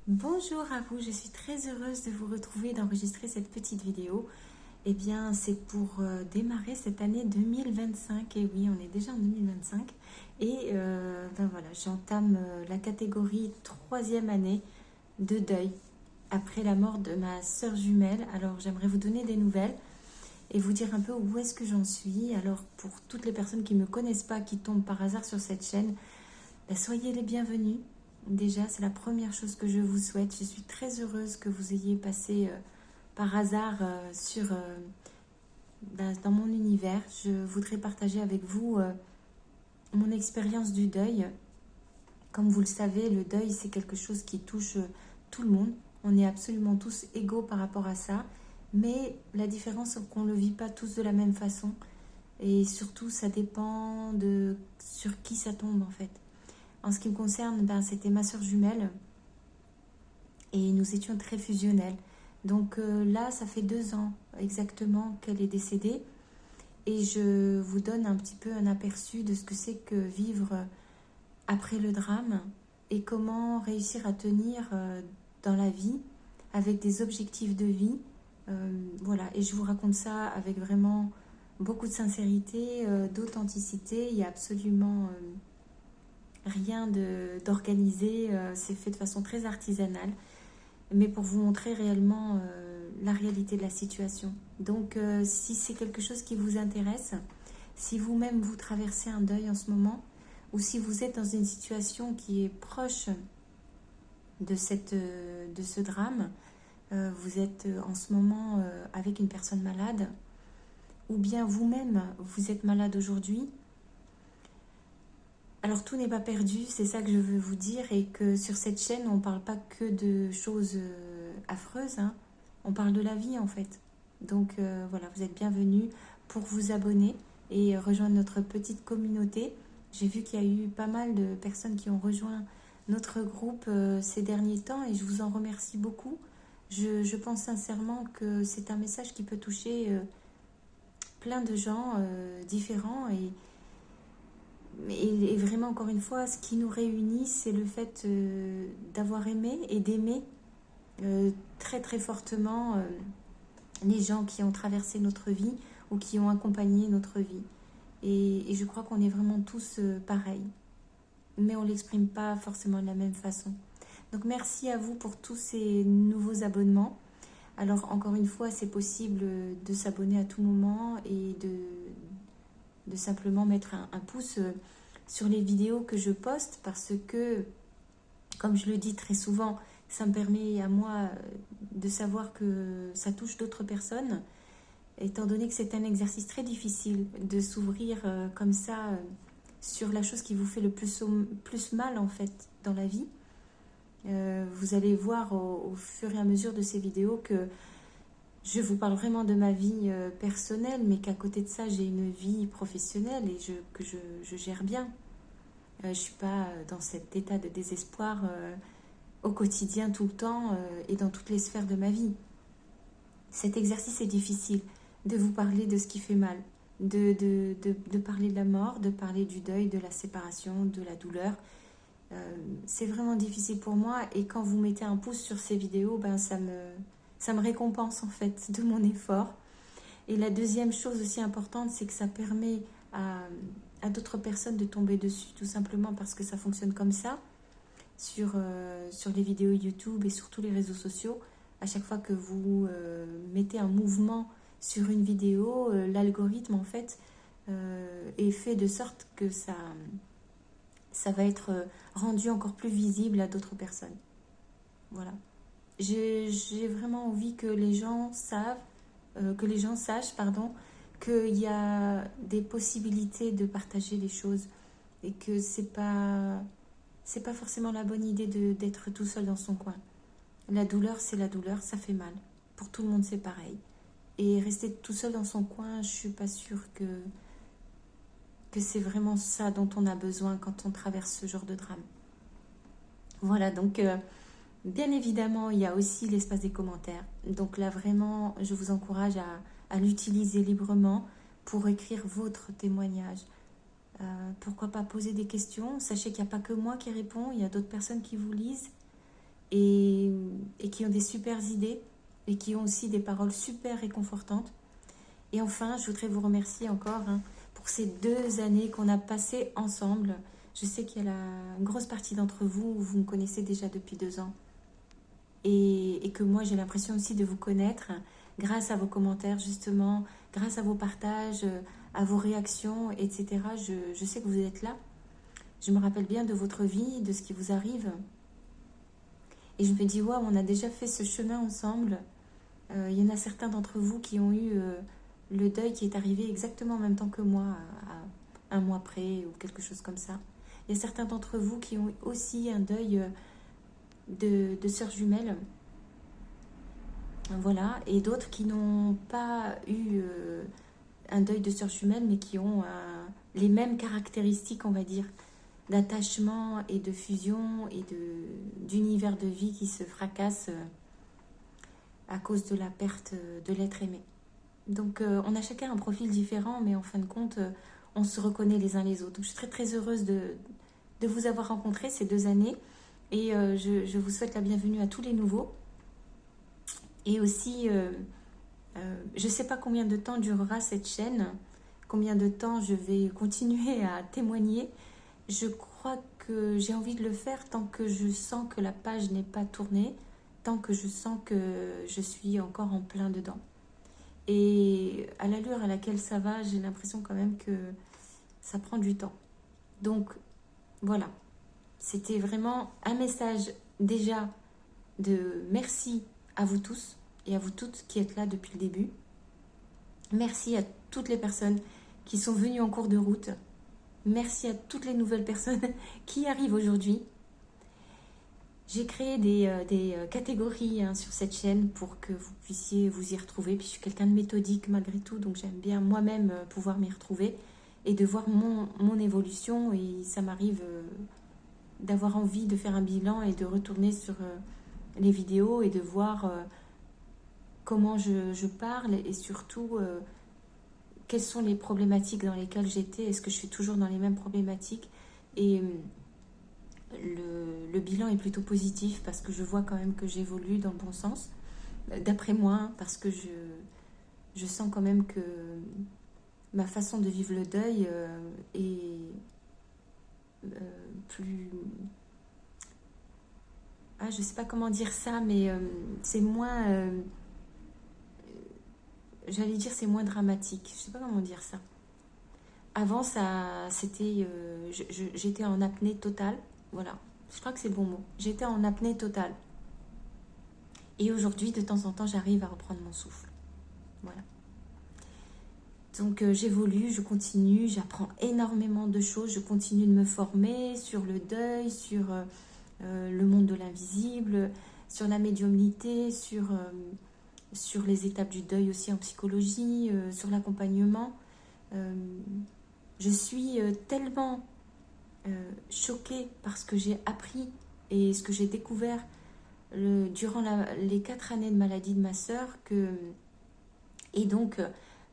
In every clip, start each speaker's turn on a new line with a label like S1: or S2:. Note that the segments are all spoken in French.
S1: Bonjour à vous, je suis très heureuse de vous retrouver et d'enregistrer cette petite vidéo. Eh bien, c'est pour démarrer cette année 2025. Et oui, on est déjà en 2025. Et ben voilà, j'entame la catégorie troisième année de deuil après la mort de ma sœur jumelle. Alors, j'aimerais vous donner des nouvelles et vous dire un peu où est-ce que j'en suis. Alors, pour toutes les personnes qui ne me connaissent pas, qui tombent par hasard sur cette chaîne, ben, soyez les bienvenus. Déjà, c'est la première chose que je vous souhaite. Je suis très heureuse que vous ayez passé par hasard dans mon univers. Je voudrais partager avec vous mon expérience du deuil. Comme vous le savez, le deuil, c'est quelque chose qui touche tout le monde. On est absolument tous égaux par rapport à ça. Mais la différence, c'est qu'on ne le vit pas tous de la même façon. Et surtout, ça dépend de sur qui ça tombe en fait. En ce qui me concerne, ben, c'était ma soeur jumelle et nous étions très fusionnels. Donc là, ça fait 2 ans exactement qu'elle est décédée et je vous donne un petit peu un aperçu de ce que c'est que vivre après le drame et comment réussir à tenir dans la vie avec des objectifs de vie. Voilà, et je vous raconte ça avec vraiment beaucoup de sincérité, d'authenticité. Il y a absolument rien d'organisé, c'est fait de façon très artisanale, mais pour vous montrer réellement la réalité de la situation. Donc si c'est quelque chose qui vous intéresse, si vous-même vous traversez un deuil en ce moment, ou si vous êtes dans une situation qui est proche de ce drame, vous êtes en ce moment avec une personne malade, ou bien vous-même vous êtes malade aujourd'hui. Alors tout n'est pas perdu, c'est ça que je veux vous dire, et que sur cette chaîne, on ne parle pas que de choses affreuses, hein. On parle de la vie en fait. Donc voilà, vous êtes bienvenus pour vous abonner et rejoindre notre petite communauté. J'ai vu qu'il y a eu pas mal de personnes qui ont rejoint notre groupe ces derniers temps et je vous en remercie beaucoup. Je pense sincèrement que c'est un message qui peut toucher plein de gens différents et vraiment, encore une fois, ce qui nous réunit, c'est le fait d'avoir aimé et d'aimer très très fortement les gens qui ont traversé notre vie ou qui ont accompagné notre vie. Et je crois qu'on est vraiment tous pareils, mais on ne l'exprime pas forcément de la même façon. Donc merci à vous pour tous ces nouveaux abonnements. Alors encore une fois, c'est possible de s'abonner à tout moment et de simplement mettre un pouce sur les vidéos que je poste parce que, comme je le dis très souvent, ça me permet à moi de savoir que ça touche d'autres personnes, étant donné que c'est un exercice très difficile de s'ouvrir comme ça sur la chose qui vous fait le plus mal en fait dans la vie. Vous allez voir au fur et à mesure de ces vidéos que je vous parle vraiment de ma vie personnelle, mais qu'à côté de ça, j'ai une vie professionnelle et que je gère bien. Je ne suis pas dans cet état de désespoir au quotidien, tout le temps et dans toutes les sphères de ma vie. Cet exercice est difficile, de vous parler de ce qui fait mal, de parler de la mort, de parler du deuil, de la séparation, de la douleur. C'est vraiment difficile pour moi et quand vous mettez un pouce sur ces vidéos, ben ça me récompense en fait de mon effort. Et la deuxième chose aussi importante, c'est que ça permet à d'autres personnes de tomber dessus, tout simplement parce que ça fonctionne comme ça sur les vidéos YouTube et sur tous les réseaux sociaux. À chaque fois que vous mettez un mouvement sur une vidéo, l'algorithme en fait est fait de sorte que ça va être rendu encore plus visible à d'autres personnes. Voilà. J'ai vraiment envie que les gens sachent, pardon, qu'il y a des possibilités de partager les choses et que c'est pas forcément la bonne idée d'être tout seul dans son coin. La douleur, c'est la douleur, ça fait mal. Pour tout le monde, c'est pareil. Et rester tout seul dans son coin, je suis pas sûre que c'est vraiment ça dont on a besoin quand on traverse ce genre de drame. Voilà, donc bien évidemment, il y a aussi l'espace des commentaires. Donc là, vraiment, je vous encourage à l'utiliser librement pour écrire votre témoignage. Pourquoi pas poser des questions. Sachez qu'il n'y a pas que moi qui réponds, il y a d'autres personnes qui vous lisent. Et et qui ont des super idées et qui ont aussi des paroles super réconfortantes. Et enfin, je voudrais vous remercier encore pour ces 2 années qu'on a passées ensemble. Je sais qu'il y a une grosse partie d'entre vous, vous me connaissez déjà depuis 2 ans. Et que moi, j'ai l'impression aussi de vous connaître grâce à vos commentaires, justement, grâce à vos partages, à vos réactions, etc. Je sais que vous êtes là. Je me rappelle bien de votre vie, de ce qui vous arrive. Et je me dis, waouh, on a déjà fait ce chemin ensemble. Il y en a certains d'entre vous qui ont eu le deuil qui est arrivé exactement en même temps que moi, à 1 mois près ou quelque chose comme ça. Il y a certains d'entre vous qui ont aussi un deuil de sœurs jumelles. Voilà. Et d'autres qui n'ont pas eu un deuil de sœurs jumelles, mais qui ont les mêmes caractéristiques, on va dire, d'attachement et de fusion et d'univers de vie qui se fracassent à cause de la perte de l'être aimé. Donc on a chacun un profil différent, mais en fin de compte, on se reconnaît les uns les autres. Donc je suis très très heureuse de vous avoir rencontré ces 2 années, et je vous souhaite la bienvenue à tous les nouveaux. Et aussi, je ne sais pas combien de temps durera cette chaîne, combien de temps je vais continuer à témoigner. Je crois que j'ai envie de le faire tant que je sens que la page n'est pas tournée, tant que je sens que je suis encore en plein dedans. Et à l'allure à laquelle ça va, j'ai l'impression quand même que ça prend du temps. Donc voilà, c'était vraiment un message déjà de merci à vous tous et à vous toutes qui êtes là depuis le début. Merci à toutes les personnes qui sont venues en cours de route. Merci à toutes les nouvelles personnes qui arrivent aujourd'hui. J'ai créé des catégories sur cette chaîne pour que vous puissiez vous y retrouver. Puis je suis quelqu'un de méthodique malgré tout, donc j'aime bien moi-même pouvoir m'y retrouver et de voir mon évolution. Et ça m'arrive d'avoir envie de faire un bilan et de retourner sur les vidéos et de voir comment je parle et surtout quelles sont les problématiques dans lesquelles j'étais. Est-ce que je suis toujours dans les mêmes problématiques? Et le bilan est plutôt positif parce que je vois quand même que j'évolue dans le bon sens, d'après moi, parce que je sens quand même que ma façon de vivre le deuil est plus... Ah, je sais pas comment dire ça, mais c'est moins... j'allais dire c'est moins dramatique. Je sais pas comment dire ça. Avant, c'était... j'étais en apnée totale. Voilà, je crois que c'est le bon mot. J'étais en apnée totale. Et aujourd'hui, de temps en temps, j'arrive à reprendre mon souffle. Voilà. Donc, j'évolue, je continue, j'apprends énormément de choses. Je continue de me former sur le deuil, sur le monde de l'invisible, sur la médiumnité, sur les étapes du deuil aussi en psychologie, sur l'accompagnement. Je suis tellement... choquée par ce que j'ai appris et ce que j'ai découvert durant les 4 années de maladie de ma sœur, et donc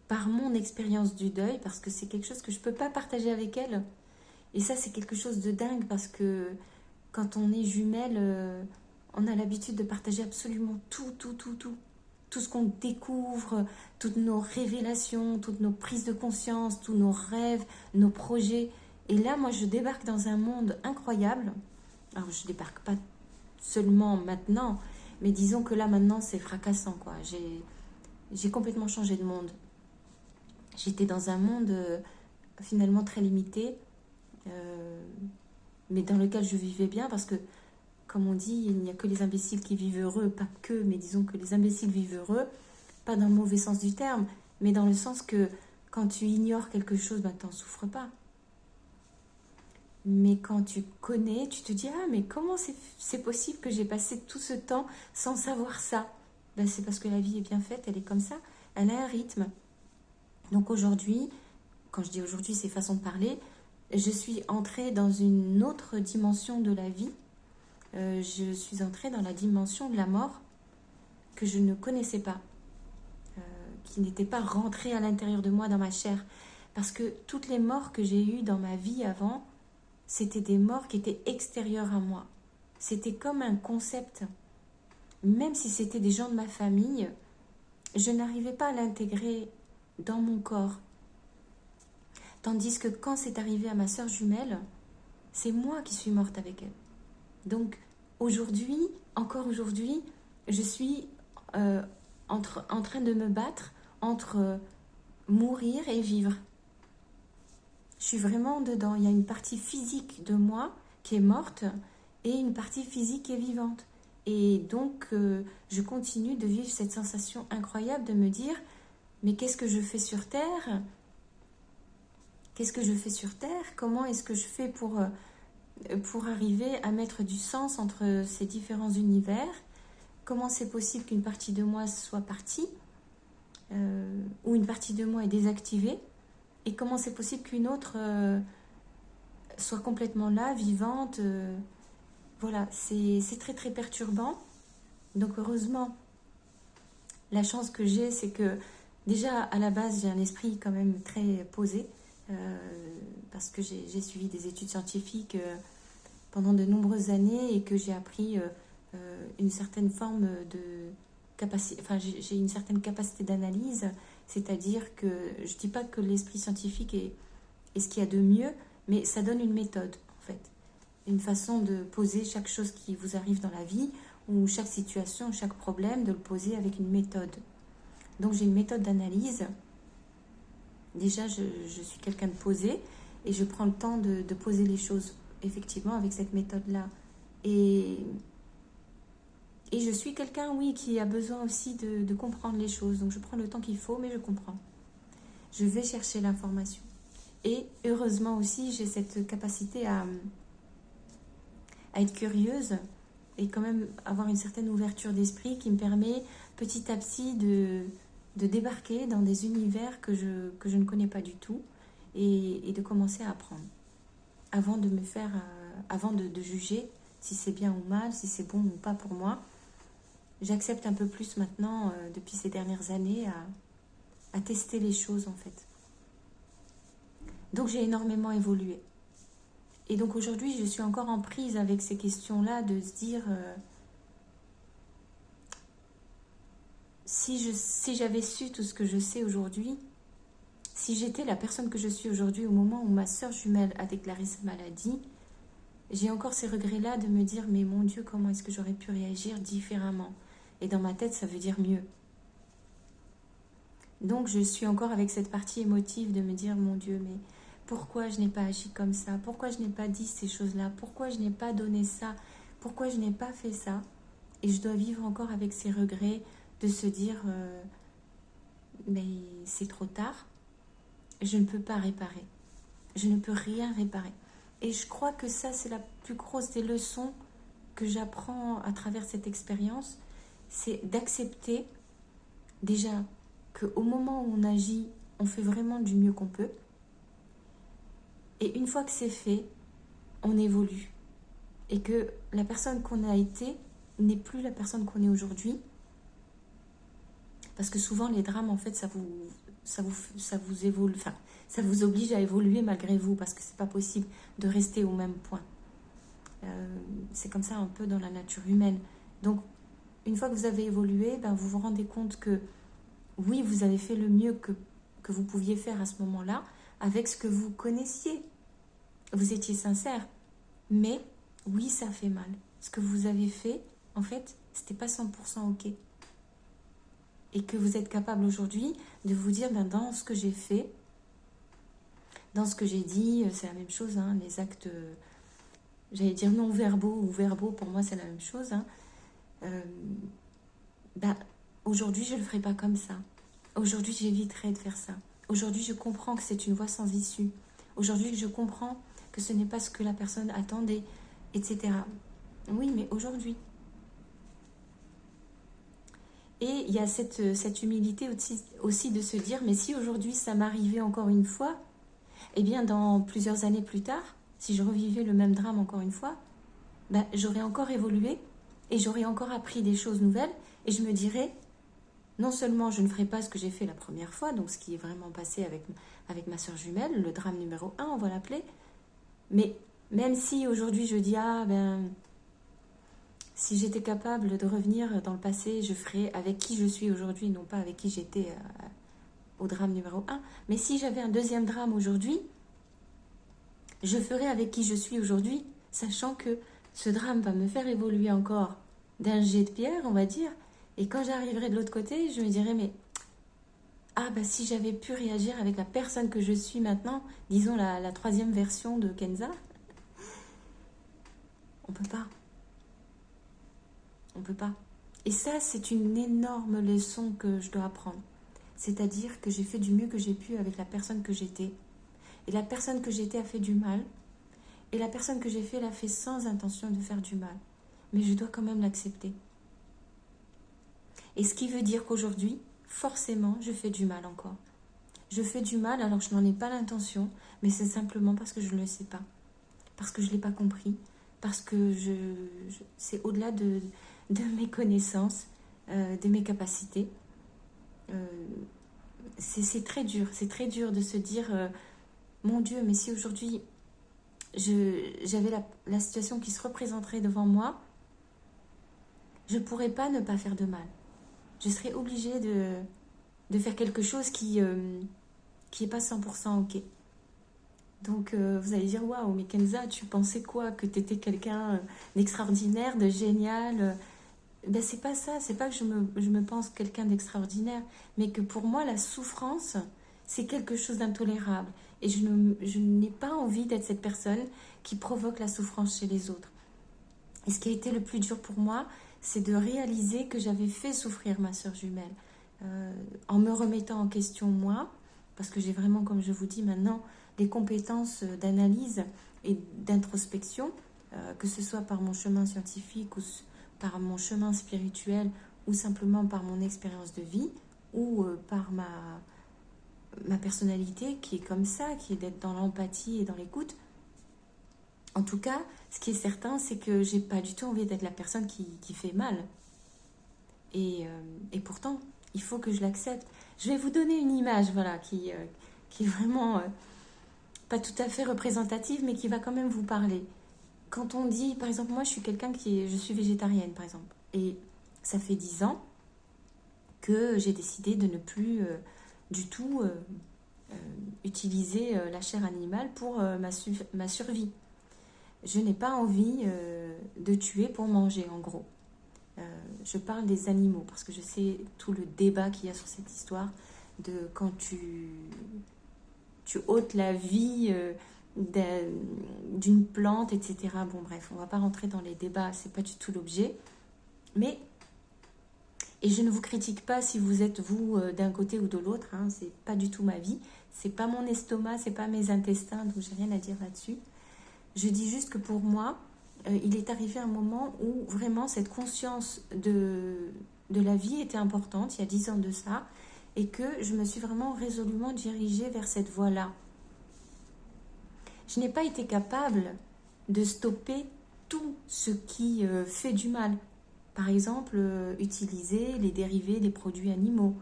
S1: par mon expérience du deuil, parce que c'est quelque chose que je ne peux pas partager avec elle. Et ça, c'est quelque chose de dingue, parce que quand on est jumelle, on a l'habitude de partager absolument tout. Tout ce qu'on découvre, toutes nos révélations, toutes nos prises de conscience, tous nos rêves, nos projets. Et là, moi, je débarque dans un monde incroyable. Alors, je débarque pas seulement maintenant, mais disons que là, maintenant, c'est fracassant, quoi. J'ai complètement changé de monde. J'étais dans un monde finalement très limité, mais dans lequel je vivais bien, parce que, comme on dit, il n'y a que les imbéciles qui vivent heureux, pas que, mais disons que les imbéciles vivent heureux, pas dans le mauvais sens du terme, mais dans le sens que quand tu ignores quelque chose, ben, tu n'en souffres pas. Mais quand tu connais, tu te dis « Ah, mais comment c'est possible que j'ai passé tout ce temps sans savoir ça ?» Ben, c'est parce que la vie est bien faite, elle est comme ça, elle a un rythme. Donc aujourd'hui, quand je dis aujourd'hui, c'est façon de parler, je suis entrée dans une autre dimension de la vie. Je suis entrée dans la dimension de la mort que je ne connaissais pas, qui n'était pas rentrée à l'intérieur de moi, dans ma chair. Parce que toutes les morts que j'ai eues dans ma vie avant, c'était des morts qui étaient extérieures à moi. C'était comme un concept. même si c'était des gens de ma famille, je n'arrivais pas à l'intégrer dans mon corps. Tandis que quand c'est arrivé à ma sœur jumelle, c'est moi qui suis morte avec elle. Donc aujourd'hui, encore aujourd'hui, je suis en train de me battre entre mourir et vivre. Je suis vraiment dedans. Il y a une partie physique de moi qui est morte et une partie physique qui est vivante. Et donc, je continue de vivre cette sensation incroyable de me dire, mais qu'est-ce que je fais sur Terre? Qu'est-ce que je fais sur Terre? Comment est-ce que je fais pour arriver à mettre du sens entre ces différents univers? Comment c'est possible qu'une partie de moi soit partie ou une partie de moi est désactivée? Et comment c'est possible qu'une autre soit complètement là, vivante? Voilà, c'est très très perturbant. Donc heureusement, la chance que j'ai, c'est que déjà à la base, j'ai un esprit quand même très posé, parce que j'ai suivi des études scientifiques pendant de nombreuses années et que j'ai appris une certaine forme de capacité, enfin j'ai une certaine capacité d'analyse, c'est-à-dire que je ne dis pas que l'esprit scientifique est ce qu'il y a de mieux, mais ça donne une méthode en fait, une façon de poser chaque chose qui vous arrive dans la vie ou chaque situation, chaque problème, de le poser avec une méthode. Donc j'ai une méthode d'analyse. Déjà, je suis quelqu'un de posé et je prends le temps de poser les choses effectivement avec cette méthode-là. Et je suis quelqu'un, oui, qui a besoin aussi de comprendre les choses. Donc je prends le temps qu'il faut, mais je comprends. Je vais chercher l'information. Et heureusement aussi, j'ai cette capacité à être curieuse et quand même avoir une certaine ouverture d'esprit qui me permet petit à petit de débarquer dans des univers que je ne connais pas du tout et de commencer à apprendre avant de me faire, avant de juger si c'est bien ou mal, si c'est bon ou pas pour moi. J'accepte un peu plus maintenant, depuis ces dernières années, à tester les choses en fait. Donc j'ai énormément évolué. Et donc aujourd'hui, je suis encore en prise avec ces questions-là, de se dire, si j'avais su tout ce que je sais aujourd'hui, si j'étais la personne que je suis aujourd'hui au moment où ma sœur jumelle a déclaré sa maladie, j'ai encore ces regrets-là de me dire, mais mon Dieu, comment est-ce que j'aurais pu réagir différemment? Et dans ma tête, ça veut dire mieux. Donc je suis encore avec cette partie émotive de me dire, mon Dieu, mais pourquoi je n'ai pas agi comme ça? Pourquoi je n'ai pas dit ces choses-là? Pourquoi je n'ai pas donné ça? Pourquoi je n'ai pas fait ça? Et je dois vivre encore avec ces regrets de se dire, mais c'est trop tard. Je ne peux pas réparer. Je ne peux rien réparer. Et je crois que ça, c'est la plus grosse des leçons que j'apprends à travers cette expérience. C'est d'accepter déjà qu'au moment où on agit, on fait vraiment du mieux qu'on peut. Et une fois que c'est fait, on évolue. Et que la personne qu'on a été n'est plus la personne qu'on est aujourd'hui. Parce que souvent, les drames, en fait, ça vous évolue, enfin, ça vous oblige à évoluer malgré vous, parce que c'est pas possible de rester au même point. C'est comme ça un peu dans la nature humaine. Donc, une fois que vous avez évolué, ben, vous vous rendez compte que oui, vous avez fait le mieux que vous pouviez faire à ce moment-là, avec ce que vous connaissiez. Vous étiez sincère. Mais oui, ça fait mal. Ce que vous avez fait, en fait, c'était pas 100% OK. Et que vous êtes capable aujourd'hui de vous dire, ben, dans ce que j'ai fait, dans ce que j'ai dit, c'est la même chose, hein, les actes, j'allais dire non-verbaux ou verbaux, pour moi c'est la même chose. Hein. Ben, aujourd'hui, je ne le ferai pas comme ça. Aujourd'hui, j'éviterai de faire ça. Aujourd'hui, je comprends que c'est une voie sans issue. Aujourd'hui, je comprends que ce n'est pas ce que la personne attendait, etc. Oui, mais aujourd'hui. Et il y a cette humilité aussi de se dire, mais si aujourd'hui ça m'arrivait encore une fois, eh bien dans plusieurs années plus tard, si je revivais le même drame encore une fois, ben, j'aurais encore évolué et j'aurais encore appris des choses nouvelles et je me dirais, non seulement je ne ferai pas ce que j'ai fait la première fois, donc ce qui est vraiment passé avec ma sœur jumelle, le drame numéro 1, on va l'appeler, mais même si aujourd'hui je dis, ah ben, Si j'étais capable de revenir dans le passé, je ferais avec qui je suis aujourd'hui, non pas avec qui j'étais au drame numéro 1. Mais si j'avais un deuxième drame aujourd'hui, je ferais avec qui je suis aujourd'hui, sachant que ce drame va me faire évoluer encore d'un jet de pierre, on va dire. Et quand j'arriverai de l'autre côté, je me dirais, mais ah bah si j'avais pu réagir avec la personne que je suis maintenant, disons la troisième version de Kenza, on peut pas. On peut pas. Et ça, c'est une énorme leçon que je dois apprendre. C'est-à-dire que j'ai fait du mieux que j'ai pu avec la personne que j'étais. Et la personne que j'étais a fait du mal. Et la personne que j'ai fait l'a fait sans intention de faire du mal. Mais je dois quand même l'accepter. Et ce qui veut dire qu'aujourd'hui, forcément, je fais du mal encore. Je fais du mal alors que je n'en ai pas l'intention, mais c'est simplement parce que je ne le sais pas. Parce que je ne l'ai pas compris. Parce que c'est au-delà de mes connaissances, de mes capacités. C'est très dur. C'est très dur de se dire, mon Dieu, mais si aujourd'hui j'avais la situation qui se représenterait devant moi, je ne pourrais pas ne pas faire de mal. Je serais obligée de faire quelque chose qui n'est pas 100% ok. Donc vous allez dire, waouh, mais Kenza, tu pensais quoi? Que tu étais quelqu'un d'extraordinaire, de génial? Ben, c'est pas ça, c'est pas que je me pense quelqu'un d'extraordinaire, mais que pour moi, la souffrance, c'est quelque chose d'intolérable. Et je n'ai pas envie d'être cette personne qui provoque la souffrance chez les autres. Et ce qui a été le plus dur pour moi, c'est de réaliser que j'avais fait souffrir ma sœur jumelle. En me remettant en question moi, parce que j'ai vraiment, comme je vous dis maintenant, des compétences d'analyse et d'introspection, que ce soit par mon chemin scientifique ou par mon chemin spirituel ou simplement par mon expérience de vie ou par ma personnalité qui est comme ça, qui est d'être dans l'empathie et dans l'écoute. En tout cas, ce qui est certain, c'est que j'ai pas du tout envie d'être la personne qui fait mal. Et pourtant, il faut que je l'accepte. Je vais vous donner une image, voilà, qui est vraiment pas tout à fait représentative, mais qui va quand même vous parler. Quand on dit, par exemple, moi, je suis végétarienne, par exemple, et ça fait 10 ans que j'ai décidé de ne plus du tout utiliser la chair animale pour ma survie. Je n'ai pas envie de tuer pour manger, en gros. Je parle des animaux, parce que je sais tout le débat qu'il y a sur cette histoire de quand tu ôtes la vie d'une plante, etc. Bon, bref, on ne va pas rentrer dans les débats, c'est pas du tout l'objet. Mais, et je ne vous critique pas si vous êtes, vous, d'un côté ou de l'autre, hein, c'est pas du tout ma vie, c'est pas mon estomac, c'est pas mes intestins, donc j'ai rien à dire là-dessus. Je dis juste que pour moi, il est arrivé un moment où vraiment cette conscience de la vie était importante, il y a 10 ans de ça, et que je me suis vraiment résolument dirigée vers cette voie-là. Je n'ai pas été capable de stopper tout ce qui fait du mal. Par exemple, utiliser les dérivés des produits animaux,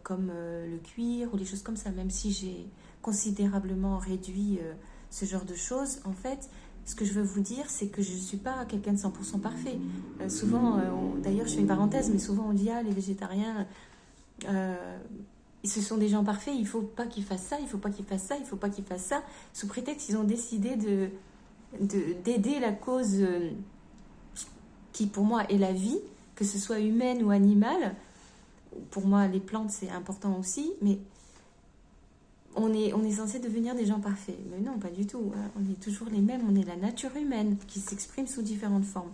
S1: comme le cuir ou les choses comme ça, même si j'ai considérablement réduit ce genre de choses. En fait, ce que je veux vous dire, c'est que je ne suis pas quelqu'un de 100% parfait. Souvent, d'ailleurs, je fais une parenthèse, mais souvent on dit, ah, les végétariens, ce sont des gens parfaits, il ne faut pas qu'ils fassent ça, il ne faut pas qu'ils fassent ça, il ne faut pas qu'ils fassent ça, sous prétexte qu'ils ont décidé d'aider la cause qui, pour moi, est la vie, que ce soit humaine ou animale. Pour moi, les plantes, c'est important aussi, mais on est censé devenir des gens parfaits. Mais non, pas du tout. Hein. On est toujours les mêmes. On est la nature humaine qui s'exprime sous différentes formes.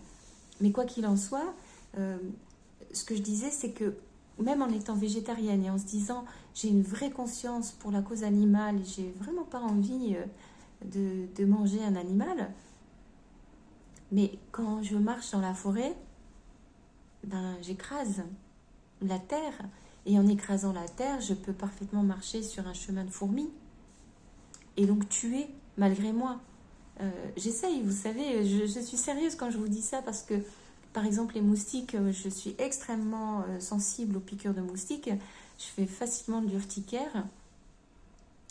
S1: Mais quoi qu'il en soit, ce que je disais, c'est que même en étant végétarienne et en se disant j'ai une vraie conscience pour la cause animale, j'ai vraiment pas envie de manger un animal, mais quand je marche dans la forêt, ben, j'écrase la terre. Et en écrasant la terre, je peux parfaitement marcher sur un chemin de fourmis. Et donc tuer, malgré moi. J'essaye, vous savez, je suis sérieuse quand je vous dis ça, parce que, par exemple, les moustiques, je suis extrêmement sensible aux piqûres de moustiques. Je fais facilement de l'urticaire.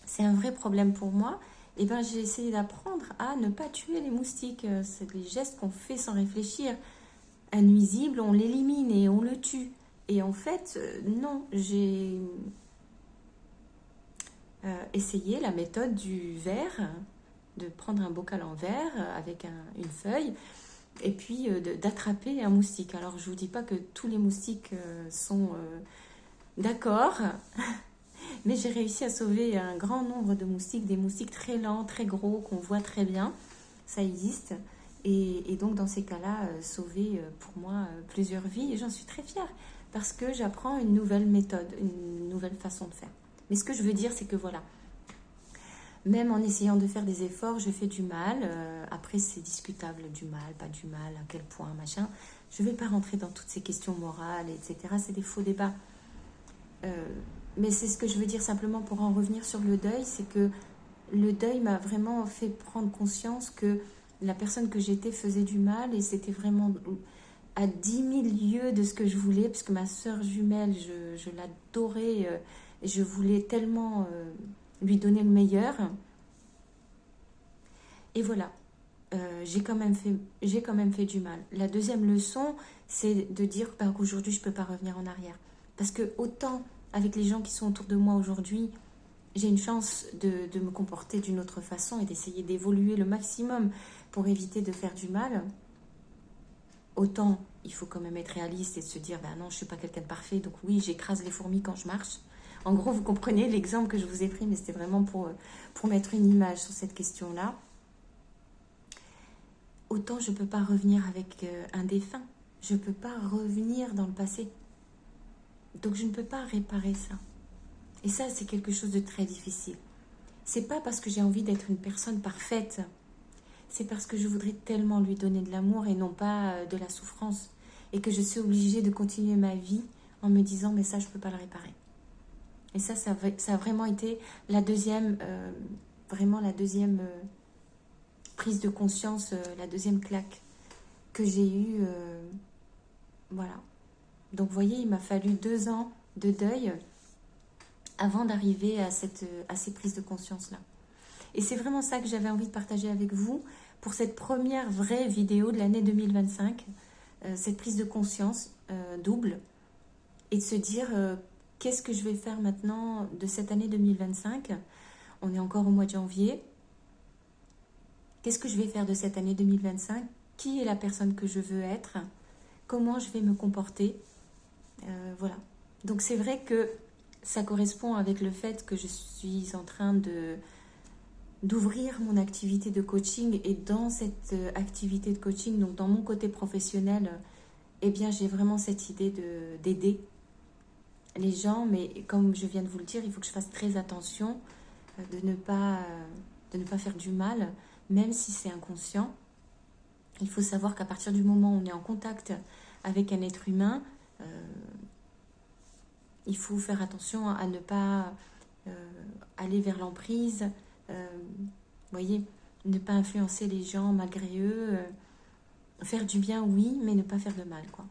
S1: C'est un vrai problème pour moi. Et ben, j'ai essayé d'apprendre à ne pas tuer les moustiques. C'est des gestes qu'on fait sans réfléchir. un nuisible, on l'élimine et on le tue. Et en fait, non, j'ai essayé la méthode du verre, de prendre un bocal en verre avec une feuille, et puis d'attraper un moustique. Alors, je ne vous dis pas que tous les moustiques sont d'accord, mais j'ai réussi à sauver un grand nombre de moustiques, des moustiques très lents, très gros, qu'on voit très bien. Ça existe. Et donc, dans ces cas-là, sauver pour moi plusieurs vies. Et j'en suis très fière parce que j'apprends une nouvelle méthode, une nouvelle façon de faire. Mais ce que je veux dire, c'est que voilà, même en essayant de faire des efforts, je fais du mal. Après, c'est discutable, du mal, pas du mal, à quel point, machin. Je ne vais pas rentrer dans toutes ces questions morales, etc. C'est des faux débats. Mais c'est ce que je veux dire simplement pour en revenir sur le deuil, c'est que le deuil m'a vraiment fait prendre conscience que la personne que j'étais faisait du mal et c'était vraiment à 10 000 lieues de ce que je voulais, parce que ma sœur jumelle, je l'adorais, je voulais tellement lui donner le meilleur. Et voilà, j'ai quand même fait du mal. La deuxième leçon, c'est de dire qu'aujourd'hui, je ne peux pas revenir en arrière. Parce que autant avec les gens qui sont autour de moi aujourd'hui, j'ai une chance de me comporter d'une autre façon et d'essayer d'évoluer le maximum pour éviter de faire du mal. Autant, il faut quand même être réaliste et se dire, ben non, je ne suis pas quelqu'un de parfait, donc oui, j'écrase les fourmis quand je marche. En gros, vous comprenez l'exemple que je vous ai pris, mais c'était vraiment pour mettre une image sur cette question-là. Autant je ne peux pas revenir avec un défunt. Je ne peux pas revenir dans le passé. Donc je ne peux pas réparer ça. Et ça, c'est quelque chose de très difficile. C'est pas parce que j'ai envie d'être une personne parfaite. C'est parce que je voudrais tellement lui donner de l'amour et non pas de la souffrance. Et que je suis obligée de continuer ma vie en me disant, mais ça, je ne peux pas le réparer. Et ça a vraiment été la deuxième, prise de conscience, la deuxième claque que j'ai eue. Voilà. Donc, vous voyez, il m'a fallu 2 ans de deuil avant d'arriver à ces prises de conscience-là. Et c'est vraiment ça que j'avais envie de partager avec vous pour cette première vraie vidéo de l'année 2025, cette prise de conscience double, et de se dire qu'est-ce que je vais faire maintenant de cette année 2025. On est encore au mois de janvier. Qu'est-ce que je vais faire de cette année 2025? Qui est la personne que je veux être? Comment je vais me comporter? Voilà. Donc c'est vrai que ça correspond avec le fait que je suis en train d'ouvrir mon activité de coaching, et dans cette activité de coaching, donc dans mon côté professionnel, eh bien j'ai vraiment cette idée d'aider les gens, mais comme je viens de vous le dire, il faut que je fasse très attention de ne pas faire du mal, même si c'est inconscient. Il faut savoir qu'à partir du moment où on est en contact avec un être humain, il faut faire attention à ne pas aller vers l'emprise, voyez, ne pas influencer les gens malgré eux, faire du bien, oui, mais ne pas faire de mal, quoi.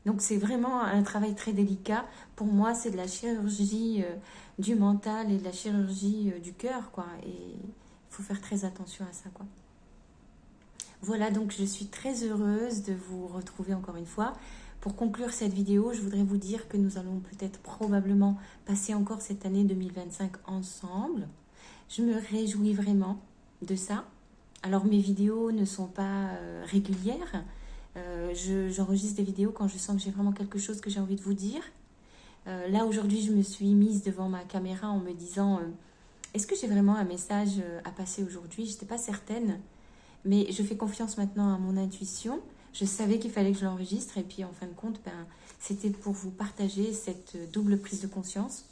S1: Donc c'est vraiment un travail très délicat. Pour moi, c'est de la chirurgie du mental et de la chirurgie du cœur, quoi. Et il faut faire très attention à ça, quoi. Voilà, donc je suis très heureuse de vous retrouver encore une fois. Pour conclure cette vidéo, je voudrais vous dire que nous allons peut-être probablement passer encore cette année 2025 ensemble. Je me réjouis vraiment de ça. Alors mes vidéos ne sont pas régulières. J'enregistre des vidéos quand je sens que j'ai vraiment quelque chose que j'ai envie de vous dire. Là aujourd'hui, je me suis mise devant ma caméra en me disant est-ce que j'ai vraiment un message à passer aujourd'hui? Je n'étais pas certaine, mais je fais confiance maintenant à mon intuition. Je savais qu'il fallait que je l'enregistre, et puis en fin de compte, c'était pour vous partager cette double prise de conscience.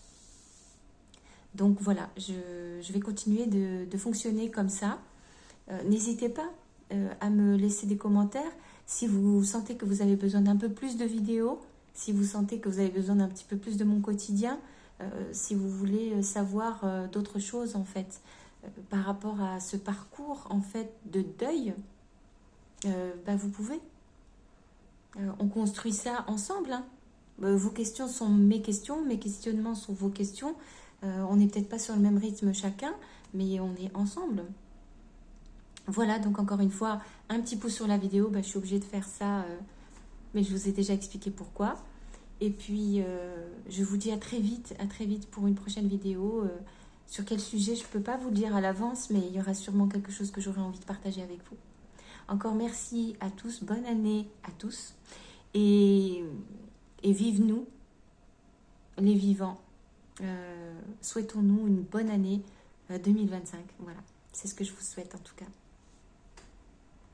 S1: Donc voilà, je vais continuer de fonctionner comme ça. N'hésitez pas à me laisser des commentaires si vous sentez que vous avez besoin d'un peu plus de vidéos, si vous sentez que vous avez besoin d'un petit peu plus de mon quotidien, si vous voulez savoir d'autres choses en fait par rapport à ce parcours en fait de deuil. Vous pouvez. On construit ça ensemble. Hein. Vos questions sont mes questions, mes questionnements sont vos questions. On n'est peut-être pas sur le même rythme chacun, mais on est ensemble. Voilà, donc encore une fois, un petit pouce sur la vidéo. Je suis obligée de faire ça mais je vous ai déjà expliqué pourquoi. Et puis, je vous dis à très vite pour une prochaine vidéo. Sur quel sujet, je ne peux pas vous le dire à l'avance, mais il y aura sûrement quelque chose que j'aurai envie de partager avec vous. Encore merci à tous, bonne année à tous. Et vive-nous, les vivants. Souhaitons-nous une bonne année 2025. Voilà, c'est ce que je vous souhaite en tout cas.